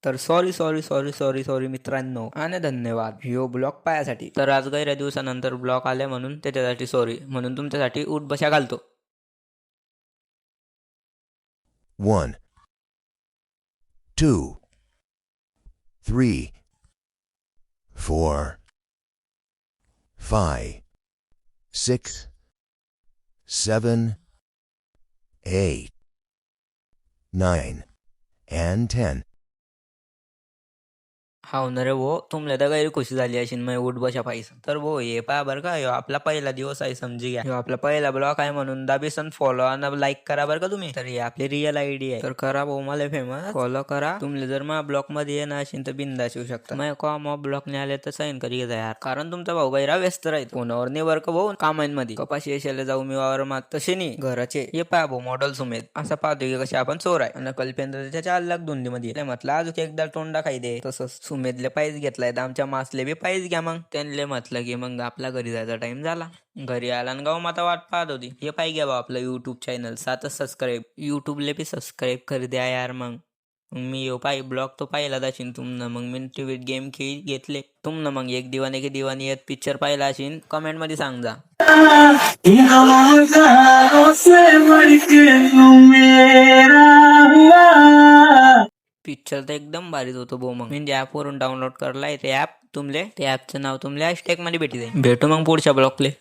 तर सॉरी मित्रांनो आणि धन्यवाद ह्यो ब्लॉग पायासाठी. तर आज गैऱ्या दिवसानंतर ब्लॉग आले म्हणून त्याच्यासाठी सॉरी, म्हणून तुमच्यासाठी उठ बशा घालतो. 1, 2, 3, 4, 5, 6, 7, 8, 9, and 10. हाव ना रे भो, तुमल्या तर गैर खुशी झाली अशी मग उठ बशा पाहिजे. तर भो हे पहा बरं का, ह्यो आपला पहिला दिवस आहे समजी घ्या. ह्यो आपला पहिला ब्लॉग आहे म्हणून दाबीसन फॉलो आणि लाईक करा बरं का तुम्ही. तर ही आपली रिअल आयडी आहे. तर करा भाऊ मला फेमस, फॉलो करा. तुम्ही जर मग ब्लॉग मध्ये येणं असेल तर बिंदास येऊ शकता. मग कॉम ब्लॉग नाही आले तर साईन करी यार, कारण तुमचा भाऊ गैरा व्यस्त राहील फोनवर नाही बरं का भाऊ. कामांमध्ये कपाशी येशाला जाऊ मी वावर मात तसे नाही घराचे. हे पहा भाऊ मॉडेल सुमेध असं पाहतो की कसे आपण चोर आहे आणि कल्पेंद्र त्याच्या अलग धुंदीमध्ये म्हटलं अजून एकदा तोंडा खाई दे. तसंच सुमेधले पायच घेतलाय तर आमच्या मासले बी पायच घ्या. मग त्यांना म्हटलं की मग आपला घरी जायचा टाइम झाला. घरी आला आणि गाव माता वाट पाहत होती. हे पाय घ्या बा आपलं युट्यूब चॅनल 7 सबस्क्राईब. युट्यूबले बी सबस्क्राईब कर द्या यार. मग मी येऊ पाय ब्लॉग तो पाहिला दाशीन तुमनं. मग मी टीव्हीत गेम खेळ घेतले तुमनं. मग एक दिवाने की दिवानी एक पिक्चर पाहिला असेल कमेंट मध्ये सांग जा. पिक्चर तर एकदम भारीच होतो भाऊ. मग म्हणजे ॲपवरून डाउनलोड करलाय ते ॲप तुमले. ते ॲपचं नाव तुमले हॅशटॅग मध्ये भेटी जाईल. भेटू मग पुढच्या ब्लॉगले.